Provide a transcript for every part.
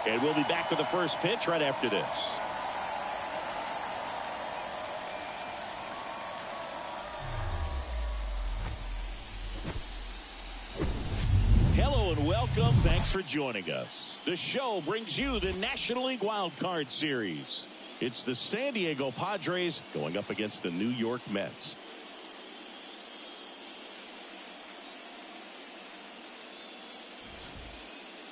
And we'll be back with the first pitch right after this. Hello and welcome. Thanks for joining us. The show brings you the National League Wild Card Series. It's the San Diego Padres going up against the New York Mets.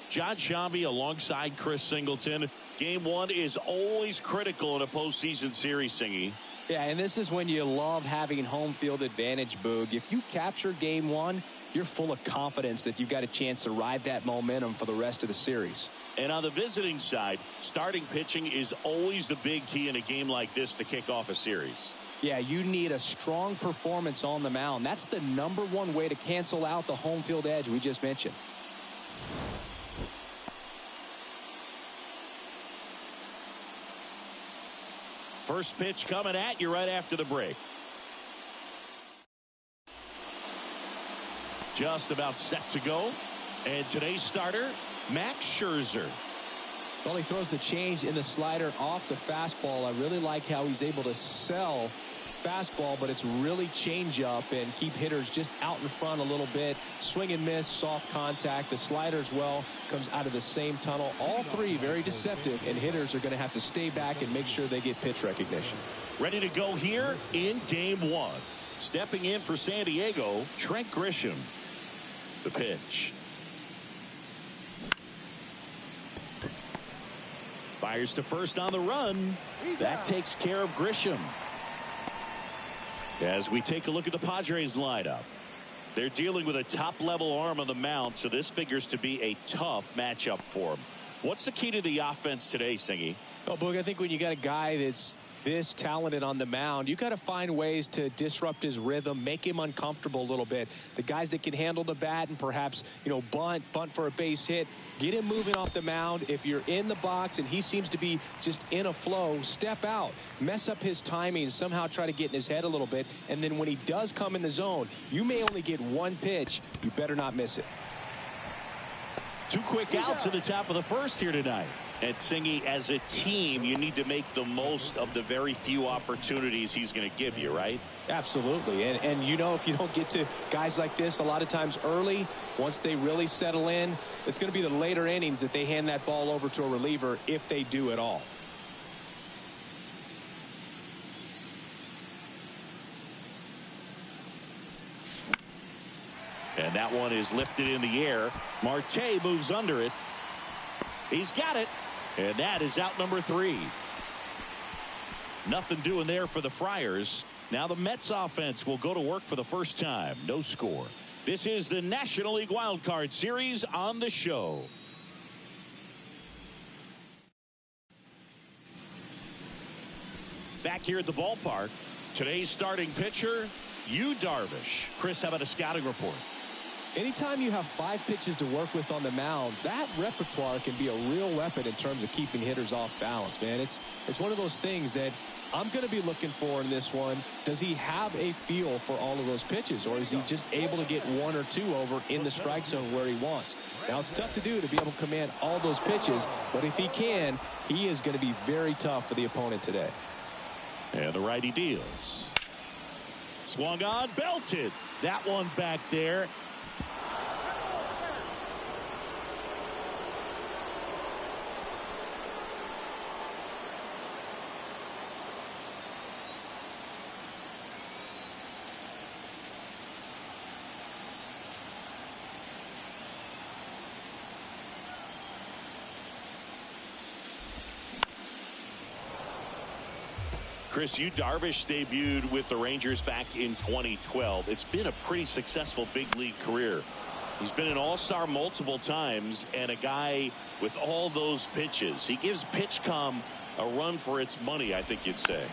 John Shambi alongside Chris Singleton. Game one is always critical in a postseason series, Singy. Yeah, and this is when you love having home field advantage, Boog. If you capture game one, you're full of confidence that you've got a chance to ride that momentum for the rest of the series. And on the visiting side, starting pitching is always the big key in a game like this to kick off a series. Yeah, you need a strong performance on the mound. That's the #1 way to cancel out the home field edge we just mentioned. First pitch coming at you right after the break. Just about set to go. And today's starter, Max Scherzer. Well, he throws the change in the slider off the fastball. I really like how he's able to sell fastball, but it's really change up and keep hitters just out in front a little bit. Swing and miss, soft contact. The slider as well comes out of the same tunnel. All three very deceptive, and hitters are going to have to stay back and make sure they get pitch recognition. Ready to go here in game one. Stepping in for San Diego, Trent Grisham. The pitch. Fires to first on the run. That takes care of Grisham. As we take a look at the Padres lineup, they're dealing with a top-level arm on the mound, so this figures to be a tough matchup for them. What's the key to the offense today, Singy? Oh, Boog, I think when you got a guy that's this talented on the mound, you got to find ways to disrupt his rhythm, make him uncomfortable a little bit. The guys that can handle the bat and perhaps, bunt for a base hit, get him moving off the mound. If you're in the box and he seems to be just in a flow, step out, mess up his timing, somehow try to get in his head a little bit. And then when he does come in the zone, you may only get one pitch. You better not miss it. 2 quick outs at the top of the first here tonight. And Singy, as a team, you need to make the most of the very few opportunities he's going to give you, right? Absolutely. And if you don't get to guys like this a lot of times early, once they really settle in, it's going to be the later innings that they hand that ball over to a reliever, if they do at all. And that one is lifted in the air. Marte moves under it. He's got it. And that is out number 3. Nothing doing there for the Friars. Now the Mets offense will go to work for the first time. No score. This is the National League Wild Card Series on the show. Back here at the ballpark, today's starting pitcher, Yu Darvish. Chris, how about a scouting report? Anytime you have 5 pitches to work with on the mound, that repertoire can be a real weapon in terms of keeping hitters off balance, man. It's one of those things that I'm going to be looking for in this one. Does he have a feel for all of those pitches, or is he just able to get 1 or 2 over in the strike zone where he wants? Now, it's tough to do to be able to command all those pitches, but if he can, he is going to be very tough for the opponent today. And the righty deals. Swung on, belted. That one back there. Chris, Yu Darvish debuted with the Rangers back in 2012. It's been a pretty successful big league career. He's been an all-star multiple times and a guy with all those pitches. He gives PitchCom a run for its money, I think you'd say.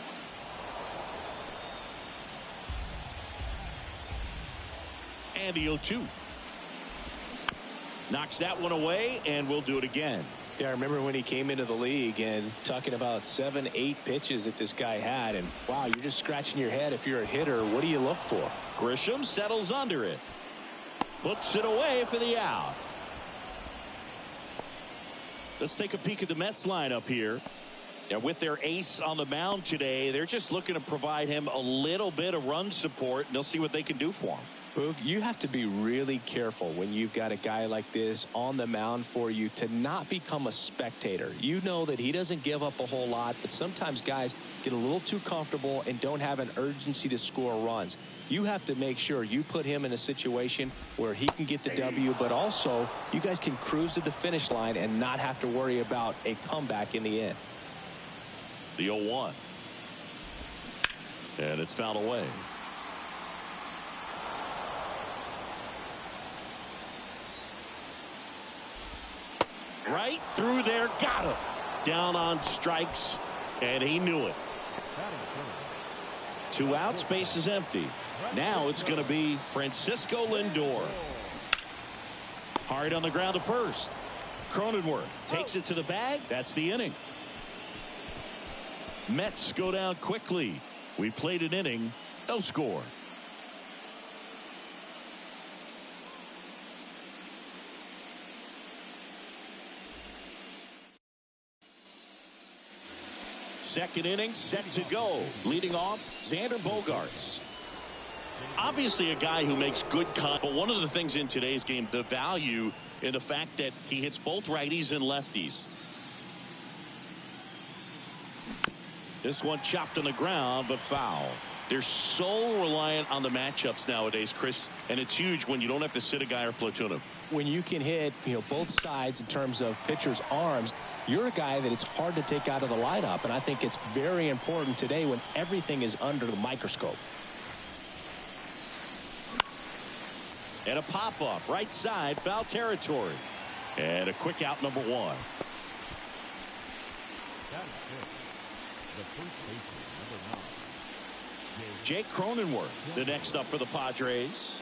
And the 0-2. Knocks that one away, and we'll do it again. Yeah, I remember when he came into the league and talking about 7, 8 pitches that this guy had. And, wow, you're just scratching your head if you're a hitter. What do you look for? Grisham settles under it. Hooks it away for the out. Let's take a peek at the Mets lineup here. And with their ace on the mound today, they're just looking to provide him a little bit of run support, and they'll see what they can do for him. Boog, you have to be really careful when you've got a guy like this on the mound for you to not become a spectator. You know that he doesn't give up a whole lot, but sometimes guys get a little too comfortable and don't have an urgency to score runs. You have to make sure you put him in a situation where he can get the W, but also you guys can cruise to the finish line and not have to worry about a comeback in the end. The 0-1. And it's fouled away. Right through there, got him. Down on strikes, and he knew it. 2 outs, base is empty. Now it's going to be Francisco Lindor. Hard on the ground to first. Cronenworth takes it to the bag. That's the inning. Mets go down quickly. We played an inning, no score. Second inning set to go. Leading off, Xander Bogaerts. Obviously a guy who makes good contact, but one of the things in today's game, the value in the fact that he hits both righties and lefties. This one chopped on the ground, but foul. They're so reliant on the matchups nowadays, Chris, and it's huge when you don't have to sit a guy or platoon him. When you can hit, both sides in terms of pitchers' arms, you're a guy that it's hard to take out of the lineup, and I think it's very important today when everything is under the microscope. And a pop-up, right side, foul territory. And a quick out, number 1. Jake Cronenworth, the next up for the Padres.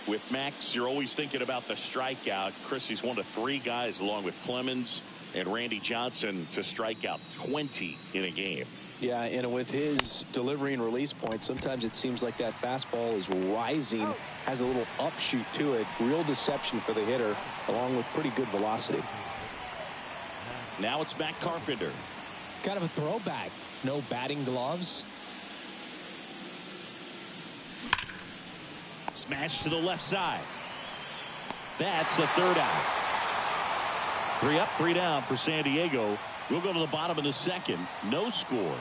With Max, you're always thinking about the strikeout. Chris, he's one of 3 guys, along with Clemens and Randy Johnson, to strike out 20 in a game. Yeah, and with his delivery and release point, sometimes it seems like that fastball is rising, has a little upshoot to it. Real deception for the hitter, along with pretty good velocity. Now it's Matt Carpenter. Kind of a throwback. No batting gloves. Smash to the left side. That's the 3rd out. 3 up, 3 down for San Diego. We'll go to the bottom of the 2nd. No score.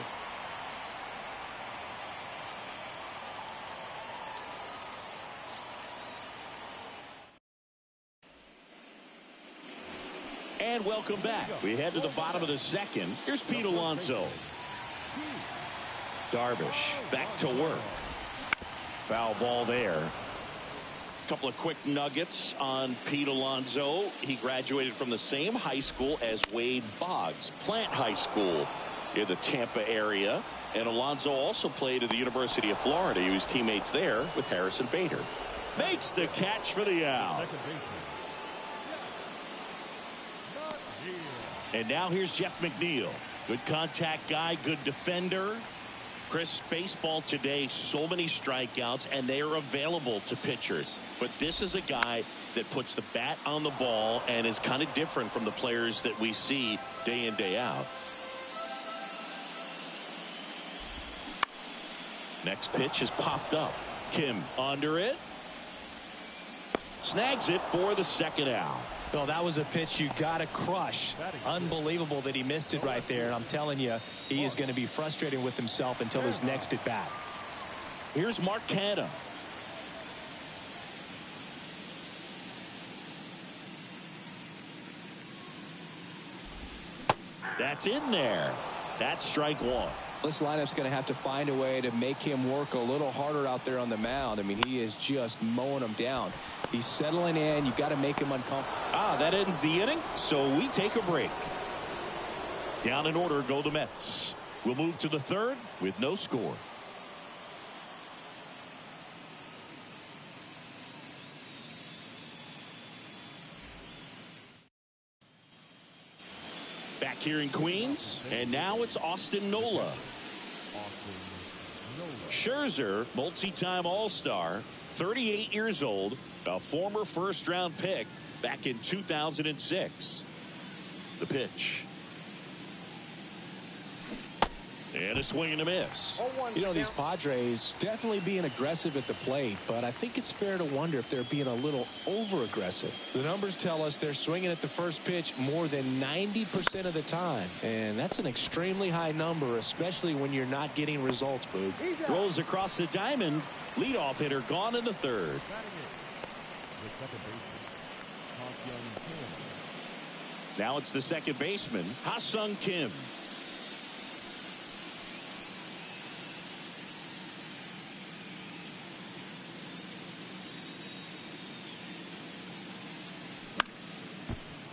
And welcome back. We head to the bottom of the 2nd. Here's Pete Alonso. Darvish back to work. Foul ball there. Couple of quick nuggets on Pete Alonso. He graduated from the same high school as Wade Boggs, Plant High School in the Tampa area. And Alonso also played at the University of Florida. He was teammates there with Harrison Bader. Makes the catch for the out. And now here's Jeff McNeil. Good contact guy, good defender. Chris, baseball today, so many strikeouts, and they are available to pitchers. But this is a guy that puts the bat on the ball and is kind of different from the players that we see day in, day out. Next pitch is popped up. Kim under it. Snags it for the 2nd out. Well, that was a pitch you got to crush. Unbelievable that he missed it right there. And I'm telling you, he is going to be frustrated with himself until his next at bat. Here's Mark Canha. That's in there. That's strike 1. This lineup's going to have to find a way to make him work a little harder out there on the mound. I mean, he is just mowing them down. He's settling in. You've got to make him uncomfortable. That ends the inning, so we take a break. Down in order go the Mets. We'll move to the 3rd with no score. Back here in Queens, and now it's Austin Nola. Scherzer, multi-time All-Star, 38 years old, a former first-round pick. back in 2006. The pitch. And a swing and a miss. You know, these Padres definitely being aggressive at the plate, but I think it's fair to wonder if they're being a little over-aggressive. The numbers tell us they're swinging at the first pitch more than 90% of the time, and that's an extremely high number, especially when you're not getting results, Boog. Rolls across the diamond. Leadoff hitter gone in the third. Now it's the second baseman, Ha-Sung Kim.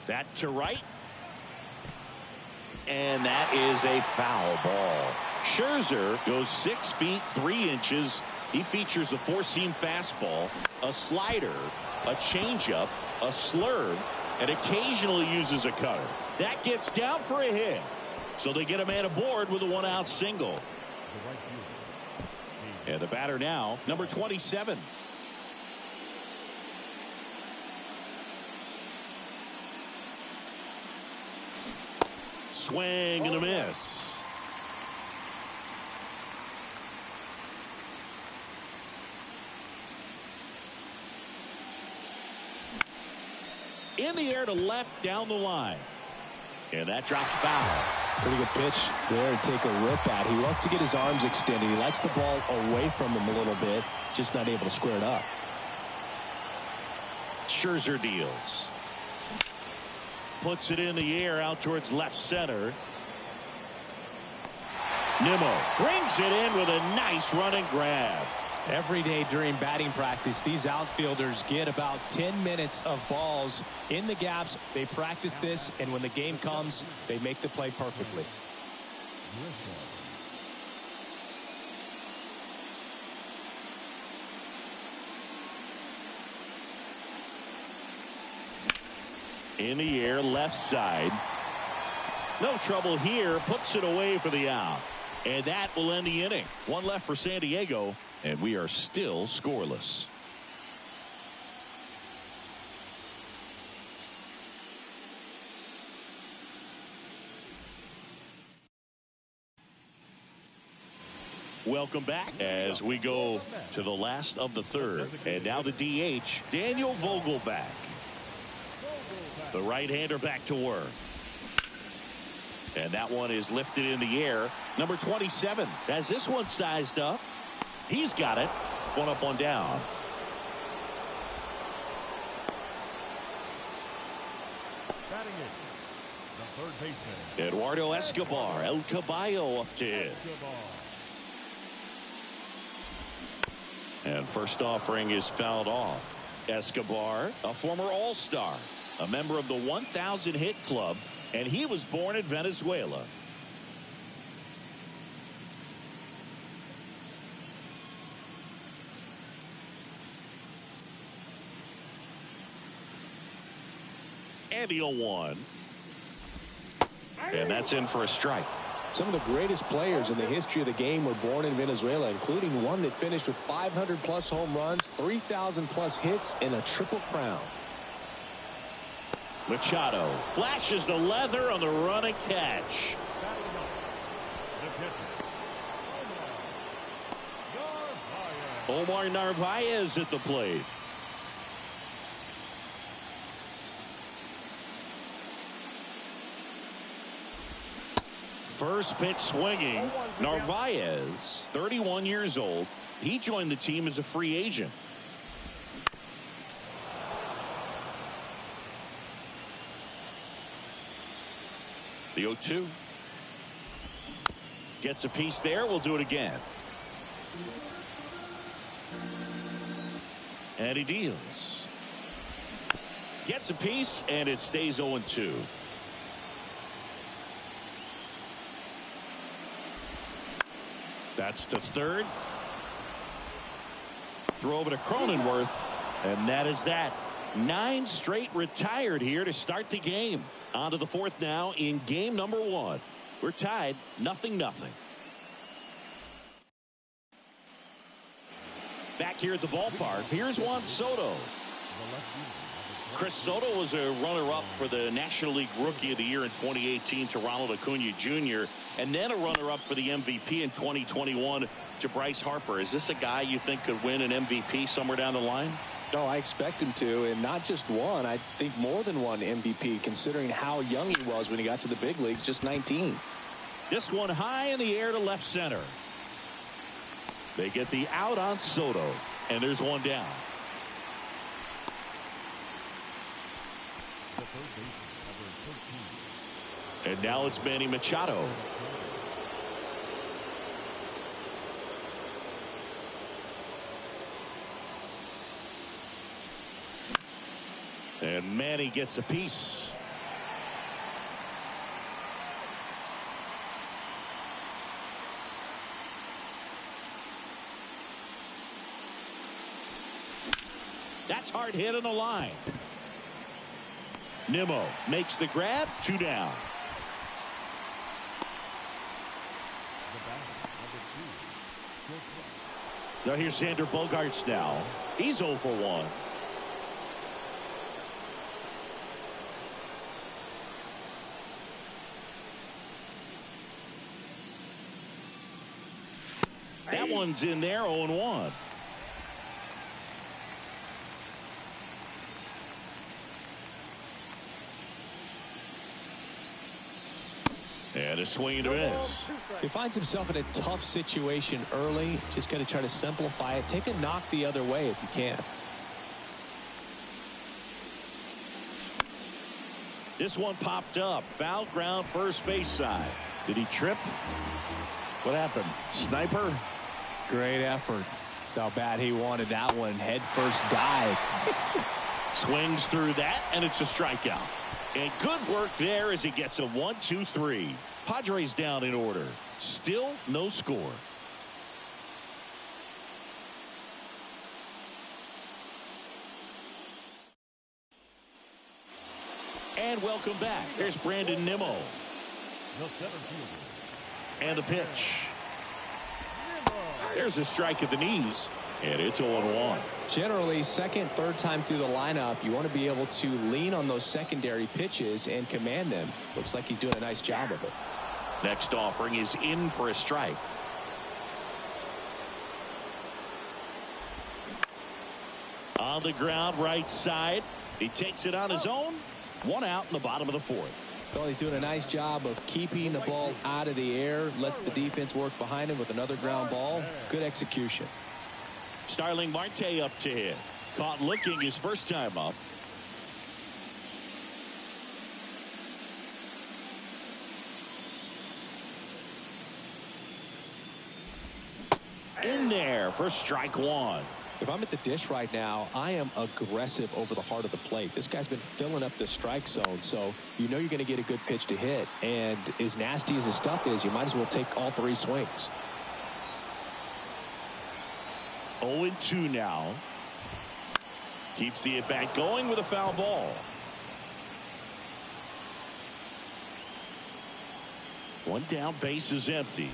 That to right. And that is a foul ball. Scherzer goes 6 feet 3 inches. He features a four-seam fastball, a slider, a changeup, a slurve, and occasionally uses a cutter. That gets down for a hit. So they get a man aboard with a one-out single. And the batter now, number 27. Swing and a miss. In the air to left down the line. And that drops foul. Pretty good pitch there to take a rip at. He wants to get his arms extended. He likes the ball away from him a little bit. Just not able to square it up. Scherzer deals. Puts it in the air out towards left center. Nimmo brings it in with a nice running grab. Every day during batting practice, these outfielders get about 10 minutes of balls in the gaps. They practice this, and when the game comes, they make the play perfectly. In the air, left side. No trouble here. Puts it away for the out. And that will end the inning. One left for San Diego, and we are still scoreless. Welcome back as we go to the last of the third. And now the DH, Daniel Vogelbach. The right-hander back to work. And that one is lifted in the air. Number 27 has this one sized up. He's got it. One up, one down. Batting it, the third baseman, Eduardo Escobar, El Caballo up to hit. And first offering is fouled off. Escobar, a former All-Star, a member of the 1,000 hit club, and he was born in Venezuela. And the 0-1. And that's in for a strike. Some of the greatest players in the history of the game were born in Venezuela, including one that finished with 500-plus home runs, 3,000-plus hits, and a triple crown. Machado flashes the leather on the run and catch. Omar Narvaez at the plate. First pitch swinging. Narvaez, 31 years old. He joined the team as a free agent. The 0-2. Gets a piece there. We'll do it again. And he deals. Gets a piece, and it stays 0-2. That's to third. Throw over to Cronenworth. And that is that. 9 straight retired here to start the game. On to the fourth now in game number 1. We're tied 0-0. Back here at the ballpark, here's Juan Soto. Chris Soto was a runner-up for the National League Rookie of the Year in 2018 to Ronald Acuna Jr. and then a runner-up for the MVP in 2021 to Bryce Harper. Is this a guy you think could win an MVP somewhere down the line? No, I expect him to, and not just one. I think more than one MVP, considering how young he was when he got to the big leagues, just 19. This one high in the air to left center. They get the out on Soto, and there's one down. And now it's Manny Machado. And Manny gets a piece. That's hard hit on the line. Nimmo makes the grab. 2 down. Now here's Xander Bogaerts now. He's 0 for 1. That one's in there, 0-1. And a swing and a miss. He finds himself in a tough situation early. Just got to try to simplify it. Take a knock the other way if you can. This one popped up. Foul ground, first base side. Did he trip? What happened? Sniper? Great effort. That's how bad he wanted that one. Head first dive. Swings through that, and it's a strikeout. And good work there as he gets a 1-2-3. Padres down in order. Still no score. And welcome back. There's Brandon Nimmo. And the pitch. There's a strike at the knees. And it's 0-1. Generally, second, third time through the lineup, you want to be able to lean on those secondary pitches and command them. Looks like he's doing a nice job of it. Next offering is in for a strike. On the ground, right side. He takes it on his own. 1 out in the bottom of the 4th. Well, he's doing a nice job of keeping the ball out of the air. Lets the defense work behind him with another ground ball. Good execution. Starling Marte up to hit. Caught looking his first time up. In there for strike 1. If I'm at the dish right now, I am aggressive over the heart of the plate. This guy's been filling up the strike zone, so you know you're going to get a good pitch to hit. And as nasty as his stuff is, you might as well take all 3 swings. 0-2 now. Keeps the at-bat going with a foul ball. One down, base is empty.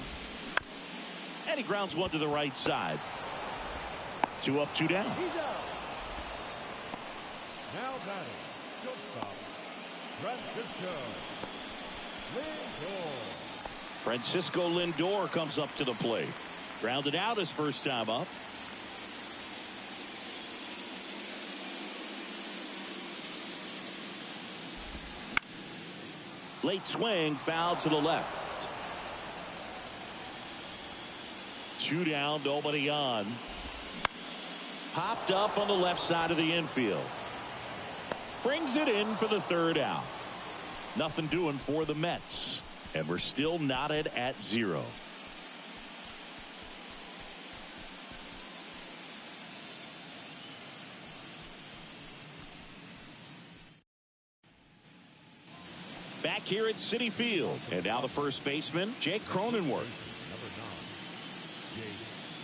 And he grounds one to the right side. 2 up, 2 down. Now batting, shortstop, Francisco Lindor. Francisco Lindor comes up to the plate. Grounded out his first time up. Late swing, foul to the left. 2 down, nobody on. Popped up on the left side of the infield. Brings it in for the 3rd out. Nothing doing for the Mets. And we're still knotted at 0. Back here at Citi Field. And now the first baseman, Jake Cronenworth.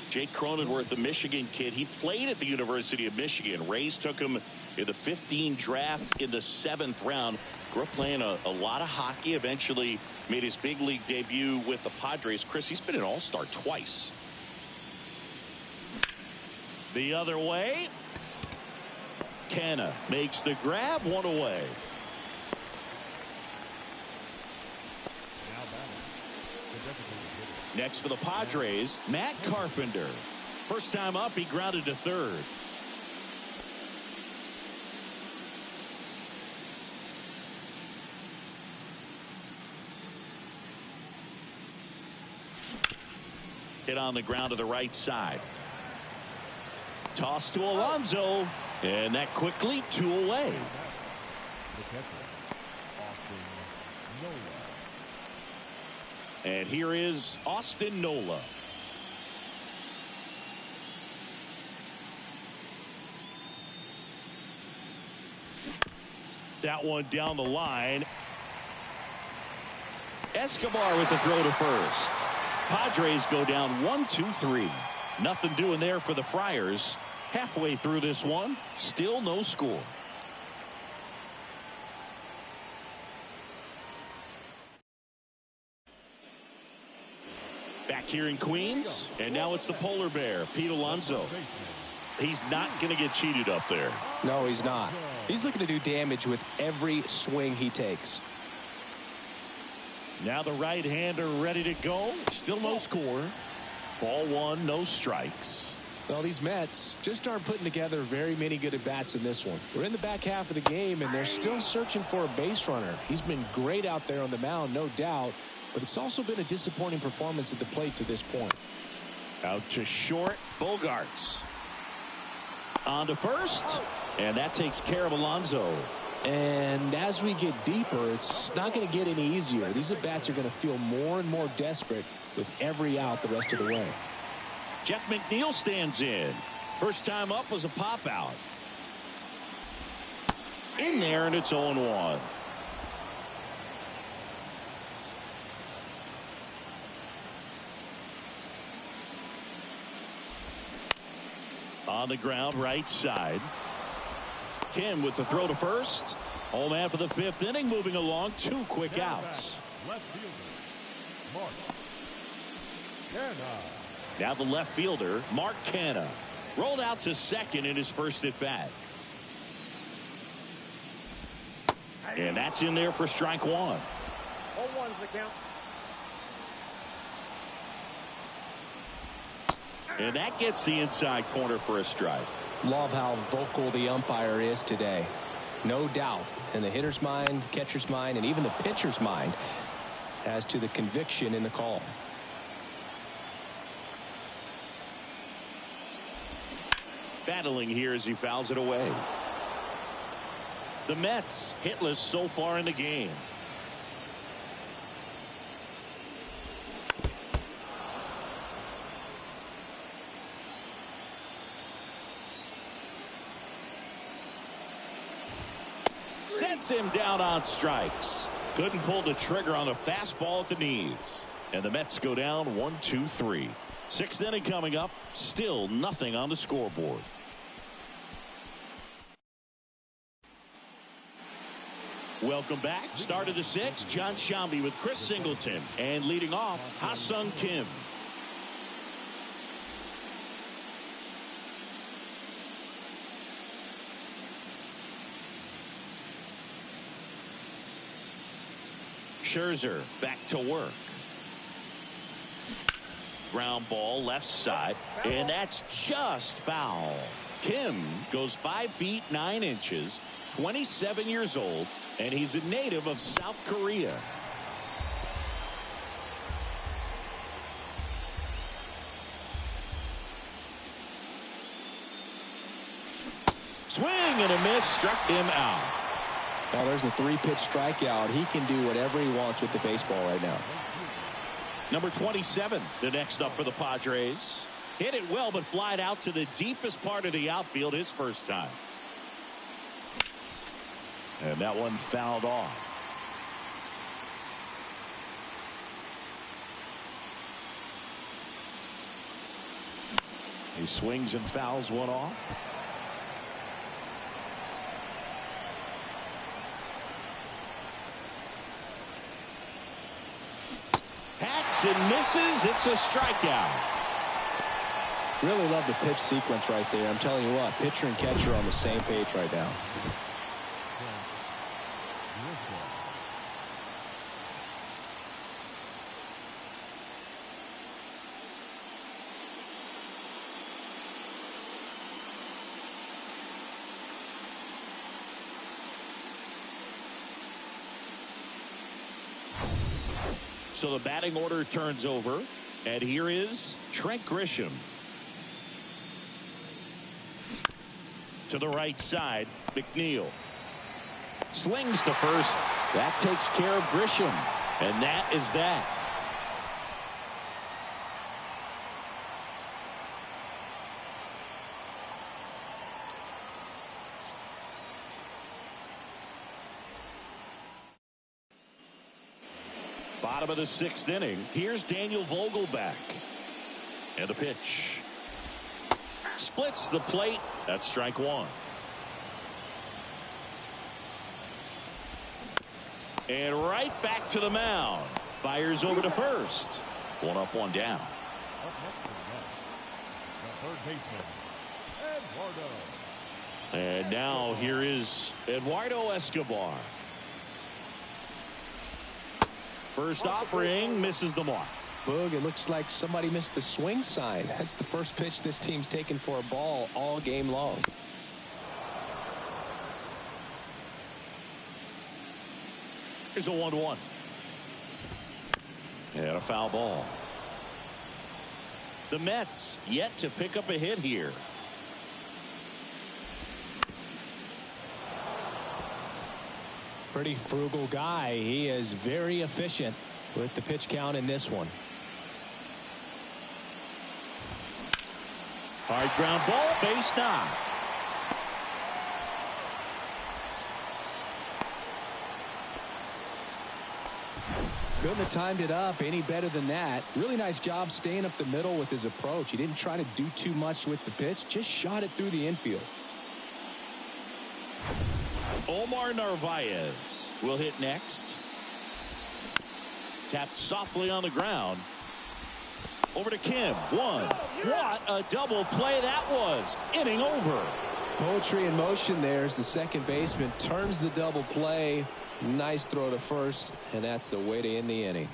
Jake Cronenworth, the Michigan kid. He played at the University of Michigan. Rays took him in the 15 draft in the 7th round. Grew up playing a lot of hockey. Eventually made his big league debut with the Padres. Chris, he's been an all-star twice. The other way. Canna makes the grab, one away. Next for the Padres, Matt Carpenter. First time up, he grounded to third. Hit on the ground to the right side. Toss to Alonso, and that quickly 2 away. And here is Austin Nola. That one down the line. Escobar with the throw to first. Padres go down 1-2-3. Nothing doing there for the Friars. Halfway through this one, still no score. Back here in Queens, and now it's the polar bear, Pete Alonso. He's not going to get cheated up there. No, he's not. He's looking to do damage with every swing he takes. Now the right-hander ready to go. Still no score. Ball one, no strikes. Well, these Mets just aren't putting together very many good at-bats in this one. We're in the back half of the game, and they're still searching for a base runner. He's been great out there on the mound, no doubt, but it's also been a disappointing performance at the plate to this point. Out to short, Bogarts. On to first, and that takes care of Alonso. And as we get deeper, it's not going to get any easier. These at-bats are going to feel more and more desperate with every out the rest of the way. Jeff McNeil stands in. First time up was a pop out. In there, and it's 0-1. On the ground, right side. Kim with the throw to first. Home man for the 5th inning, moving along. 2 quick outs. Left fielder, Mark Canna. Now the left fielder, Mark Canna, rolled out to second in his first at bat. And that's in there for strike 1. 0-1's the count. And that gets the inside corner for a strike. Love how vocal the umpire is today. No doubt in the hitter's mind, the catcher's mind, and even the pitcher's mind as to the conviction in the call. Battling here as he fouls it away. The Mets hitless so far in the game. Sets him down on strikes. Couldn't pull the trigger on a fastball at the knees. And the Mets go down 1-2-3. 6th inning coming up. Still nothing on the scoreboard. Welcome back. Start of the 6th. John Shambi with Chris Singleton. And leading off, Ha-Sung Kim. Scherzer back to work. Ground ball left side, and that's just foul. Kim goes 5 feet 9 inches, 27 years old, and he's a native of South Korea. Swing and a miss, struck him out. Well, there's a 3-pitch strikeout. He can do whatever he wants with the baseball right now. Number 27, the next up for the Padres. Hit it well, but flied out to the deepest part of the outfield his first time. And that one fouled off. He swings and fouls one off. Hacks and misses. It's a strikeout. Really love the pitch sequence right there. I'm telling you what, pitcher and catcher are on the same page right now. So the batting order turns over, and here is Trent Grisham. To the right side, McNeil slings to first. That takes care of Grisham, and that is that. Bottom of the 6th inning. Here's Daniel Vogelback. And a pitch. Splits the plate. That's strike one. And right back to the mound. Fires over to first. One up, one down. Up next to the third baseman, Eduardo. And now here is Eduardo Escobar. First offering misses the mark. Boog, it looks like somebody missed the swing sign. That's the first pitch this team's taken for a ball all game long. Here's a 1-1. And a foul ball. The Mets yet to pick up a hit here. Pretty frugal guy. He is very efficient with the pitch count in this one. Hard ground ball, base knock. Couldn't have timed it up any better than that. Really nice job staying up the middle with his approach. He didn't try to do too much with the pitch, just shot it through the infield. Omar Narvaez will hit next. Tapped softly on the ground. Over to Kim. One. What a double play that was. Inning over. Poetry in motion there as the second baseman turns the double play. Nice throw to first, and that's the way to end the inning.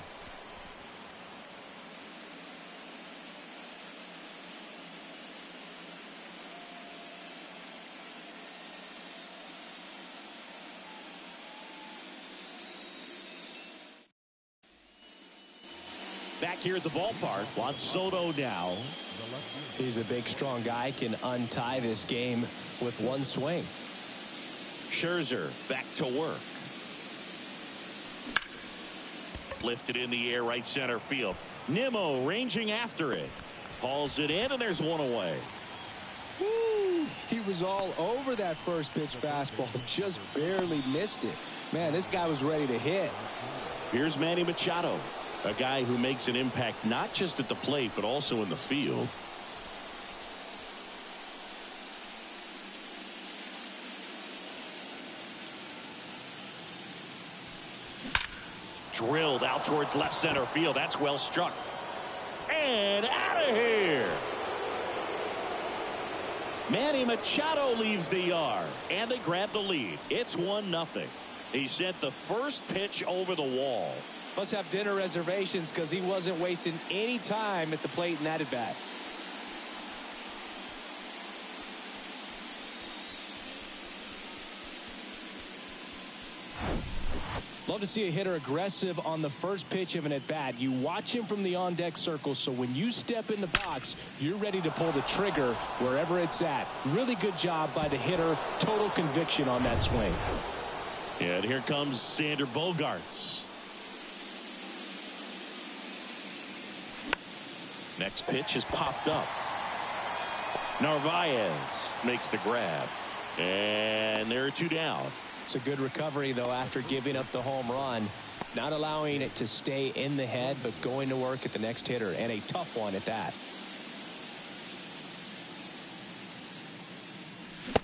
Back here at the ballpark, Juan Soto now. He's a big, strong guy, can untie this game with one swing. Scherzer back to work. Lifted in the air, right center field. Nimmo ranging after it. Hauls it in, and there's one away. Woo! He was all over that first pitch fastball, just barely missed it. Man, this guy was ready to hit. Here's Manny Machado, a guy who makes an impact not just at the plate, but also in the field. Drilled out towards left center field. That's well struck. And out of here. Manny Machado leaves the yard, and they grab the lead. It's 1-0. He sent the first pitch over the wall. Must have dinner reservations because he wasn't wasting any time at the plate in that at bat. Love to see a hitter aggressive on the first pitch of an at-bat. You watch him from the on-deck circle, so when you step in the box, you're ready to pull the trigger wherever it's at. Really good job by the hitter. Total conviction on that swing. And here comes Sander Bogaerts. Next pitch is popped up. Narvaez makes the grab. And there are two down. It's a good recovery, though, after giving up the home run. Not allowing it to stay in the head, but going to work at the next hitter, and a tough one at that.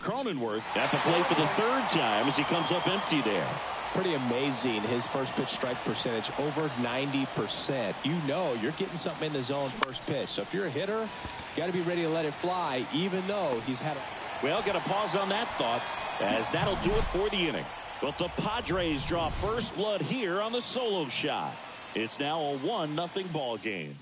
Cronenworth at the plate for the third time as he comes up empty there. Pretty amazing, his first pitch strike percentage over 90%. You know you're getting something in the zone first pitch. So if you're a hitter, you got to be ready to let it fly, even though he's had a... Well, got to pause on that thought, as that'll do it for the inning. But the Padres draw first blood here on the solo shot. It's now a 1-0 ball game.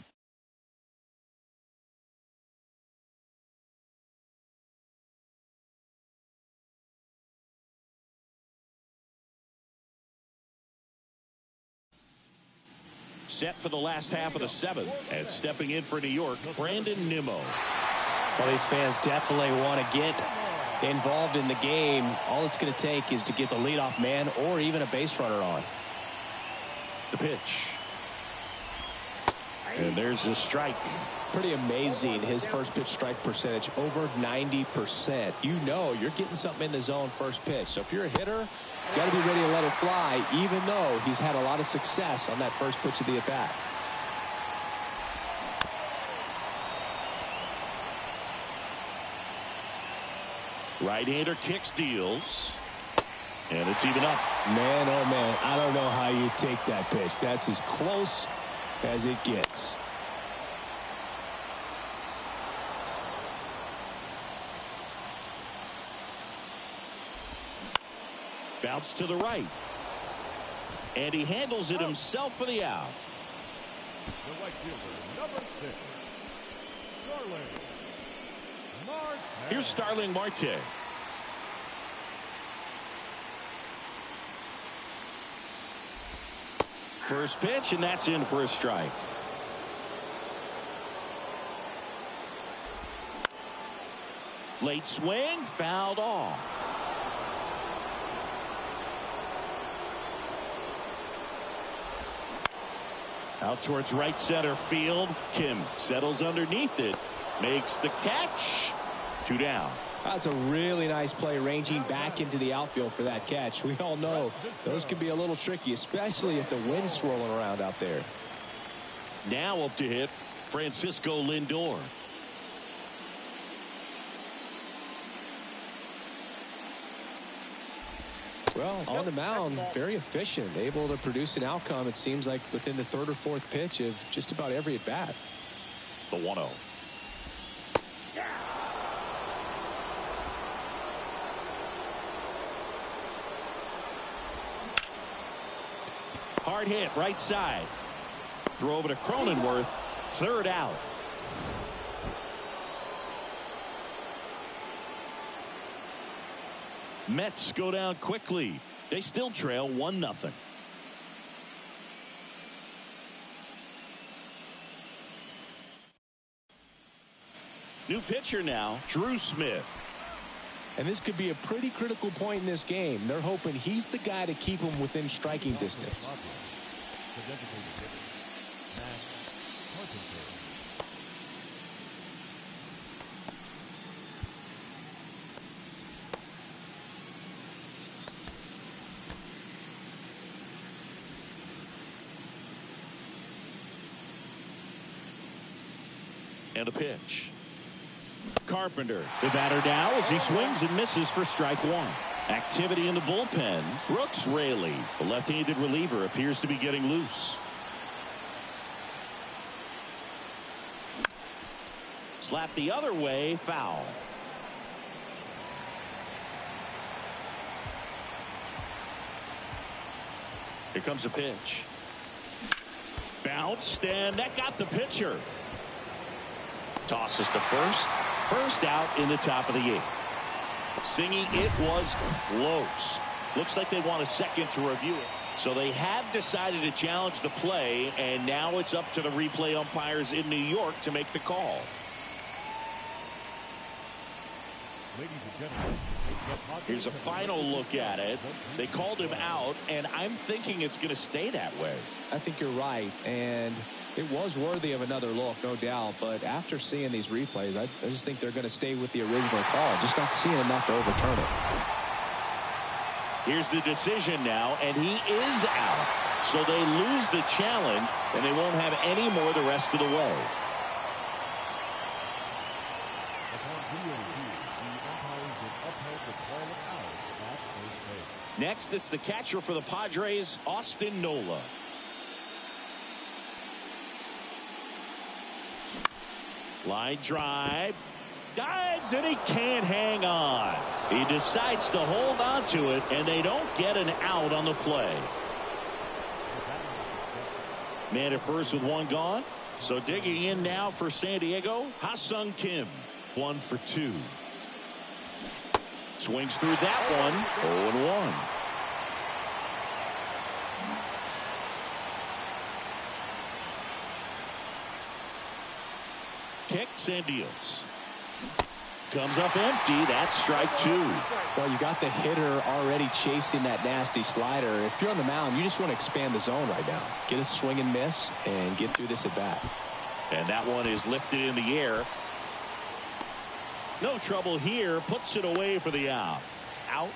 Set for the last half of the 7th, and stepping in for New York, Brandon Nimmo. Well, these fans definitely want to get involved in the game. All it's going to take is to get the leadoff man or even a base runner on. The pitch. And there's the strike. Pretty amazing, his first pitch strike percentage over 90%. You know you're getting something in the zone first pitch. So if you're a hitter, you got to be ready to let it fly, even though he's had a lot of success on that first pitch of the at-bat. Right-hander kicks, deals. And it's even up. Man, oh man, I don't know how you take that pitch. That's as close as it gets. Bounce to the right. And he handles it himself for the out. The right fielder, number 6, Starling Marte. Here's Starling Marte. First pitch, and that's in for a strike. Late swing, fouled off. Out towards right center field. Kim settles underneath it. Makes the catch. 2 down. That's a really nice play, ranging back into the outfield for that catch. We all know those can be a little tricky, especially if the wind's swirling around out there. Now up to hit Francisco Lindor. Well, on the mound, very efficient, able to produce an outcome, it seems like, within the 3rd or 4th pitch of just about every at-bat. The 1-0. Hard hit, right side. Throw over to Cronenworth. 3rd out. Mets go down quickly. They still trail 1-0. New pitcher now, Drew Smith. And this could be a pretty critical point in this game. They're hoping he's the guy to keep them within striking distance. And a pitch. Carpenter, the batter now as he swings and misses for strike 1. Activity in the bullpen. Brooks Raley, the left-handed reliever, appears to be getting loose. Slap the other way, foul. Here comes a pitch. Bounced, and that got the pitcher. Tosses to first. First out in the top of the 8th. Singy, it was close. Looks like they want a second to review it. So they have decided to challenge the play, and now it's up to the replay umpires in New York to make the call. Here's a final look at it. They called him out, and I'm thinking it's going to stay that way. I think you're right, and it was worthy of another look, no doubt. But after seeing these replays, I just think they're going to stay with the original call, just not seeing enough to overturn it. Here's the decision now, and he is out. So they lose the challenge, and they won't have any more the rest of the way. Next, it's the catcher for the Padres, Austin Nola. Line drive. Dives, and he can't hang on. He decides to hold on to it, and they don't get an out on the play. Man at first with one gone. So digging in now for San Diego, Ha-Sung Kim. 1 for 2. Swings through that one. 0-1. Kicks and deals. Comes up empty. That's strike 2. Well, you got the hitter already chasing that nasty slider. If you're on the mound, you just want to expand the zone right now. Get a swing and miss and get through this at bat. And that one is lifted in the air. No trouble here. Puts it away for the out. Out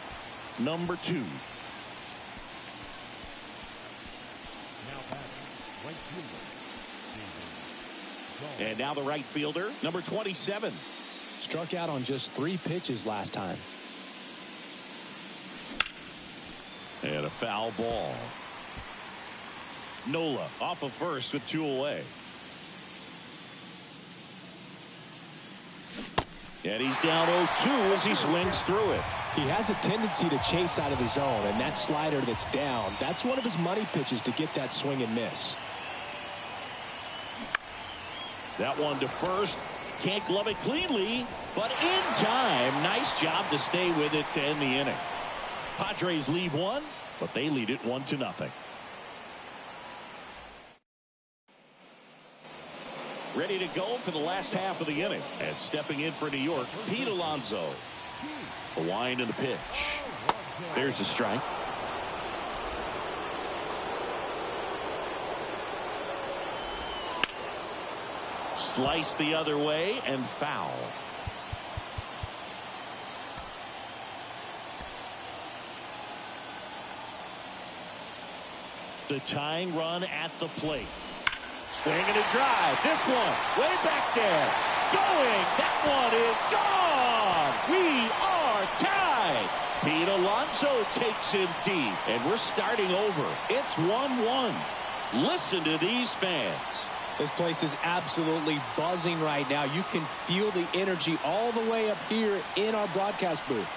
number 2. Now batting, right fielder. And now the right fielder, number 27. Struck out on just 3 pitches last time. And a foul ball. Nola off of first with 2 away. And he's down 0-2 as he swings through it. He has a tendency to chase out of the zone, and that slider that's down, that's one of his money pitches to get that swing and miss. That one to first. Can't glove it cleanly, but in time. Nice job to stay with it to end the inning. Padres leave one, but they lead it 1-0. Ready to go for the last half of the inning. And stepping in for New York, Pete Alonso. The wind and the pitch. There's a strike. Slice the other way and foul. The tying run at the plate. Swing and a drive. This one way back there. Going. That one is gone. We are tied. Pete Alonso takes him deep. And we're starting over. It's 1-1. Listen to these fans. This place is absolutely buzzing right now. You can feel the energy all the way up here in our broadcast booth.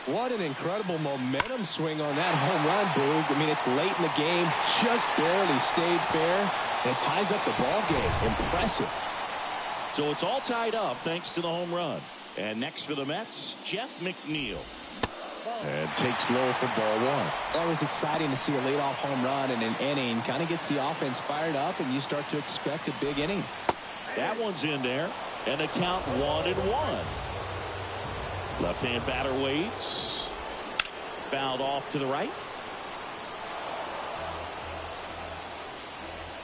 What an incredible momentum swing on that home run, Boog. I mean, it's late in the game, just barely stayed fair, and it ties up the ball game. Impressive. So it's all tied up thanks to the home run. And next for the Mets, Jeff McNeil. And takes low for ball 1. Always exciting to see a leadoff home run in an inning. Kind of gets the offense fired up, and you start to expect a big inning. That one's in there. And the count 1-1. Left-hand batter waits. Fouled off to the right.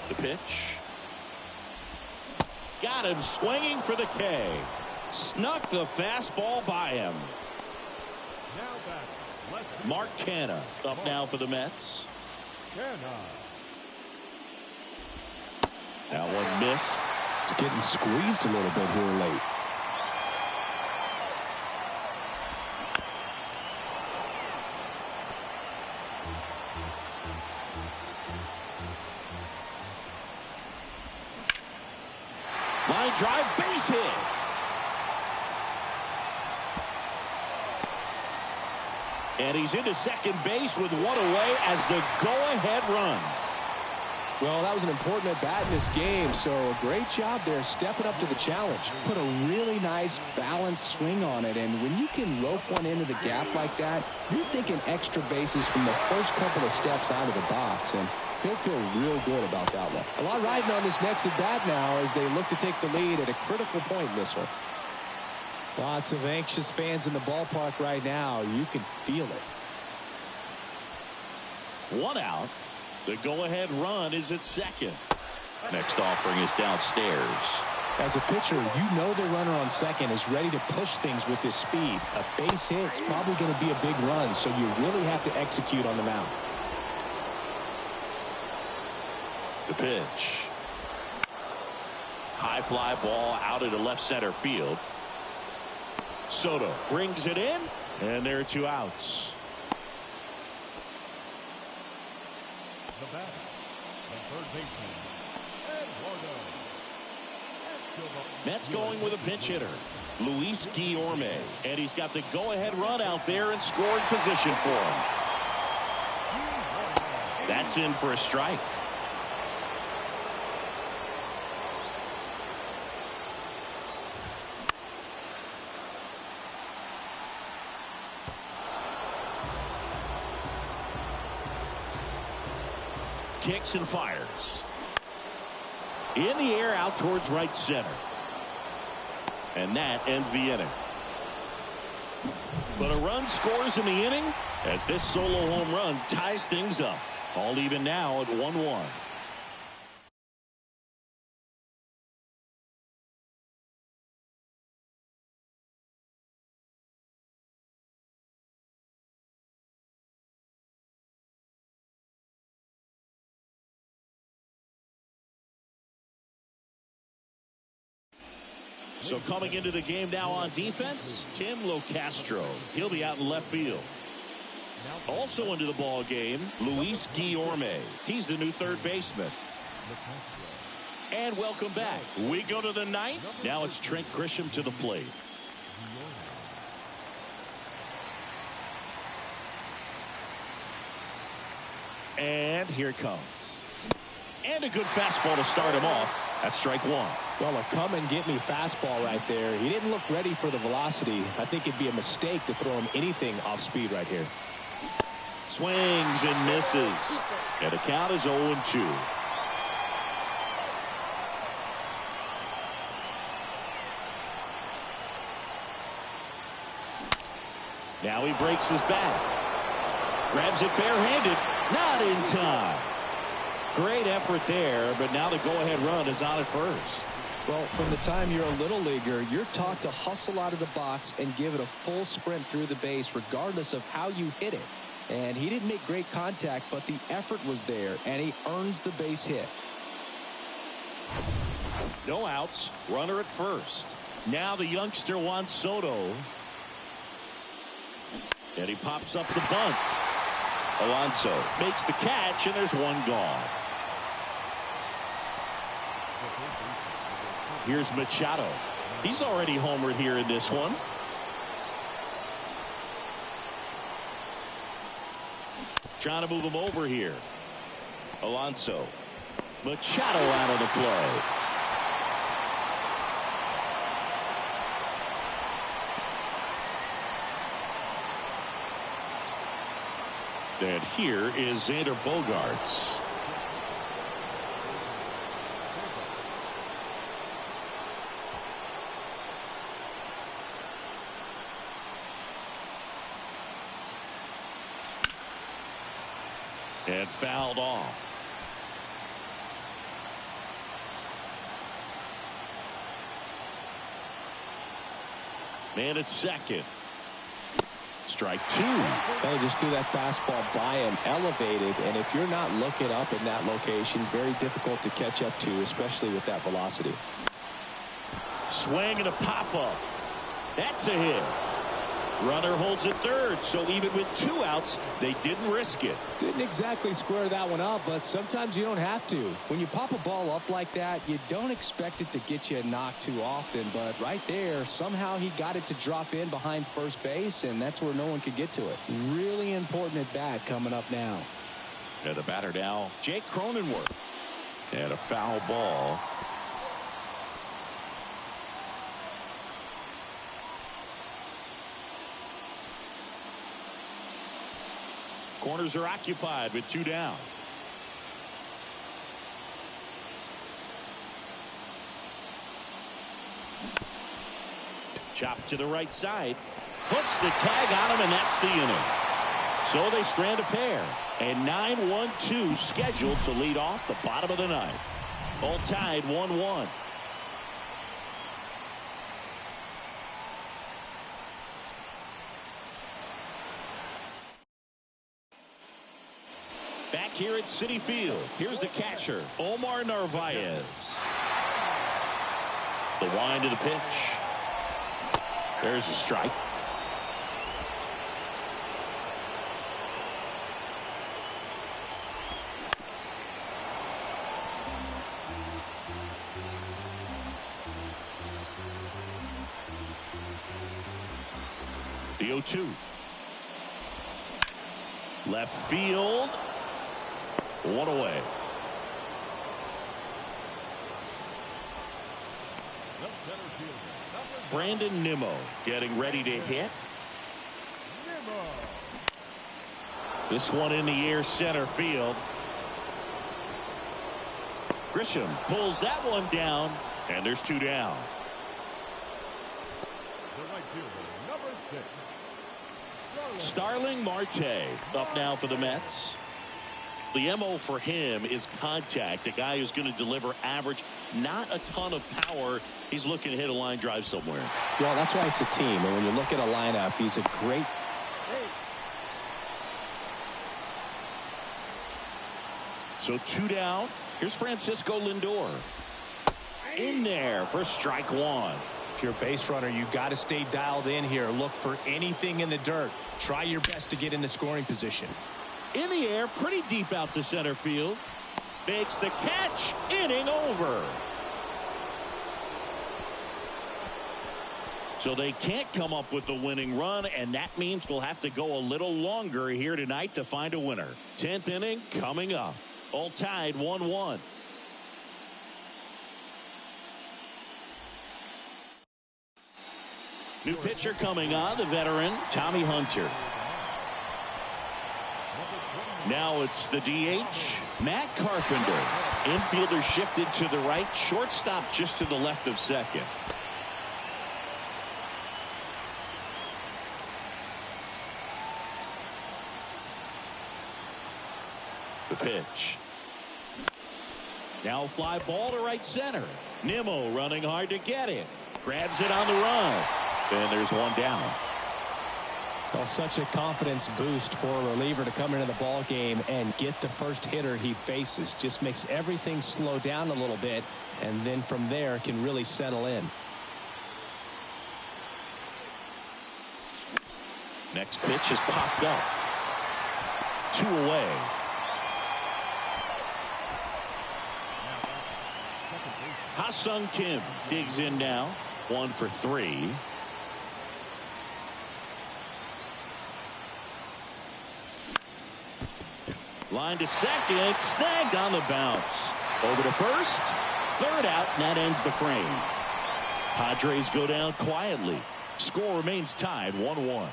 The pitch. Got him swinging for the K. Snuck the fastball by him. Now batting, left Mark Canha up now for the Mets. That one missed. It's getting squeezed a little bit here late. Line drive, base hit. And he's into second base with 1 away as the go-ahead run. Well, that was an important at-bat in this game, so a great job there stepping up to the challenge. Put a really nice balanced swing on it, and when you can rope one into the gap like that, you're thinking extra bases from the first couple of steps out of the box, and he'll feel real good about that one. A lot riding on this next at-bat now as they look to take the lead at a critical point in this one. Lots of anxious fans in the ballpark right now. You can feel it. 1 out. The go-ahead run is at second. Next offering is downstairs. As a pitcher, you know the runner on second is ready to push things with his speed. A base hit's probably going to be a big run, so you really have to execute on the mound. The pitch. High fly ball out into left center field. Soto brings it in, and there are 2 outs. The batter, the third baseman, Eduardo. Mets going with a pinch hitter, Luis Guillorme, and he's got the go-ahead run out there in scoring position for him. That's in for a strike. Kicks and fires. In the air out towards right center. And that ends the inning. But a run scores in the inning as this solo home run ties things up. All even now at 1-1. So coming into the game now on defense, Tim Locastro. He'll be out in left field. Also into the ball game, Luis Guillorme. He's the new third baseman. And welcome back. We go to the 9th. Now it's Trent Grisham to the plate. And here it comes. And a good fastball to start him off. That's strike 1. Well, a come and get me fastball right there. He didn't look ready for the velocity. I think it'd be a mistake to throw him anything off speed right here. Swings and misses. And the count is 0-2. Now he breaks his bat. Grabs it barehanded. Not in time. Great effort there, but now the go-ahead run is on at first. Well, from the time you're a little leaguer, you're taught to hustle out of the box and give it a full sprint through the base regardless of how you hit it. And he didn't make great contact, but the effort was there, and he earns the base hit. No outs. Runner at first. Now the youngster Juan Soto. And he pops up the bunt. Alonso makes the catch, and there's one gone. Here's Machado. He's already homered here in this one. Trying to move him over here. Alonso. Machado out of the play. And here is Xander Bogaerts. And fouled off. Man at second. Strike 2. They just threw that fastball by him, elevated, and if you're not looking up in that location, very difficult to catch up to, especially with that velocity. Swing and a pop-up. That's a hit. Runner holds at third, so even with 2 outs, they didn't risk it. Didn't exactly square that one up, but sometimes you don't have to. When you pop a ball up like that, you don't expect it to get you a knock too often, but right there, somehow he got it to drop in behind first base, and that's where no one could get to it. Really important at bat coming up now. And the batter now, Jake Cronenworth. And a foul ball. Corners are occupied with 2 down. Chop to the right side. Puts the tag on him, and that's the inning. So they strand a pair. And 9-1-2 scheduled to lead off the bottom of the 9th. All tied 1-1. Back here at Citi Field, here's the catcher, Omar Narvaez. The wind of the pitch. There's a strike. The 0-2. Left field. One away. Brandon Nimmo getting ready to hit. This one in the air, center field. Grisham pulls that one down, and there's 2 down. The right fielder, number 6. Starling Marte up now for the Mets. The MO for him is contact. A guy who's going to deliver average, not a ton of power. He's looking to hit a line drive somewhere. Well, that's why it's a team. And when you look at a lineup, he's a great. So 2 down. Here's Francisco Lindor. In there for strike 1. If you're a base runner, you got to stay dialed in here. Look for anything in the dirt. Try your best to get into scoring position. In the air, pretty deep out to center field. Makes the catch. Inning over. So they can't come up with the winning run, and that means we'll have to go a little longer here tonight to find a winner. 10th inning coming up. All tied 1-1. New pitcher coming on, the veteran Tommy Hunter. Now it's the DH, Matt Carpenter. Infielder shifted to the right, shortstop just to the left of second. The pitch. Now fly ball to right center. Nimmo running hard to get it. Grabs it on the run. And there's 1 down. Well, such a confidence boost for a reliever to come into the ball game and get the first hitter he faces. Just makes everything slow down a little bit, and then from there can really settle in. Next pitch is popped up. 2 away. Ha-Sung Kim digs in now. 1 for 3. Line to second, snagged on the bounce. Over to first, 3rd out, and that ends the frame. Padres go down quietly. Score remains tied 1-1.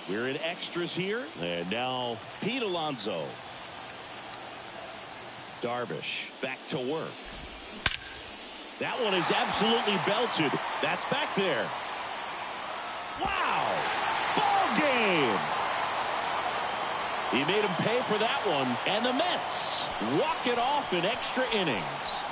We're in extras here, and now Pete Alonso. Darvish back to work. That one is absolutely belted. That's back there. Wow! Ball game! He made him pay for that one, and the Mets walk it off in extra innings.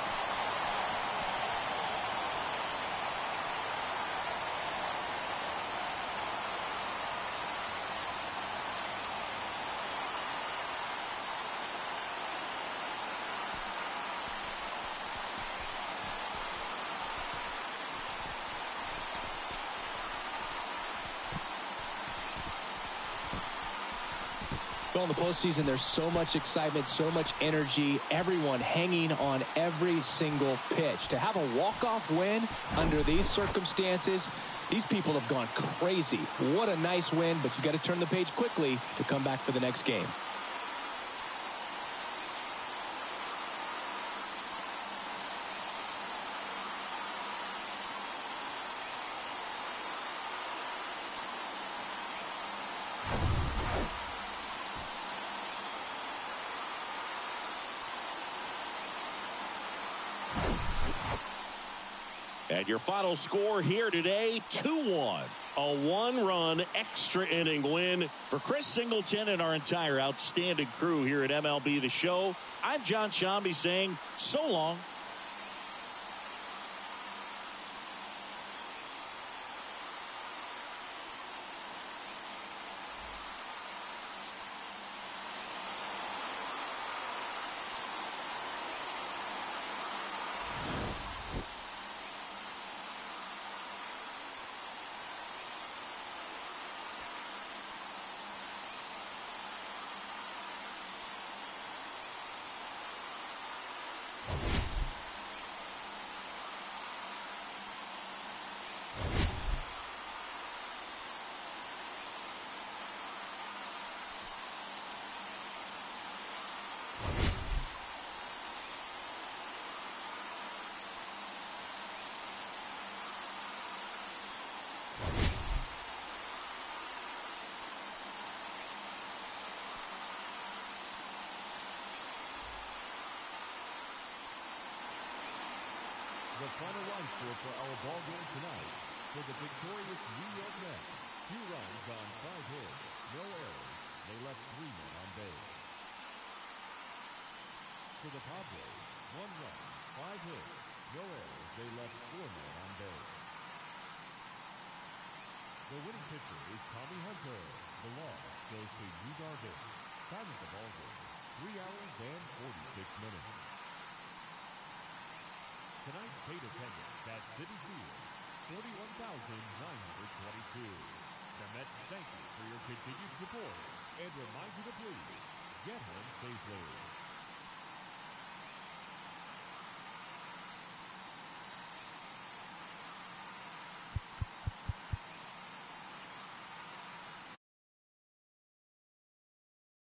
Well, in the postseason, there's so much excitement, so much energy, everyone hanging on every single pitch. To have a walk-off win under these circumstances, these people have gone crazy. What a nice win, but you got to turn the page quickly to come back for the next game. And your final score here today, 2-1. A one-run extra inning win for Chris Singleton and our entire outstanding crew here at MLB The Show. I'm John Shambi saying so long. The final run score for our ball game tonight. For the victorious New York Mets, 2 runs on 5 hits, no errors. They left 3 men on base. For the Padres, 1 run, 5 hits, no errors. They left 4 men on base. The winning pitcher is Tommy Hunter. The loss goes to Yu Darvish. Time of the ball game, 3 hours and 46 minutes. Tonight's paid attendance at Citi Field, 41,922. The Mets thank you for your continued support and remind you to please get home safely.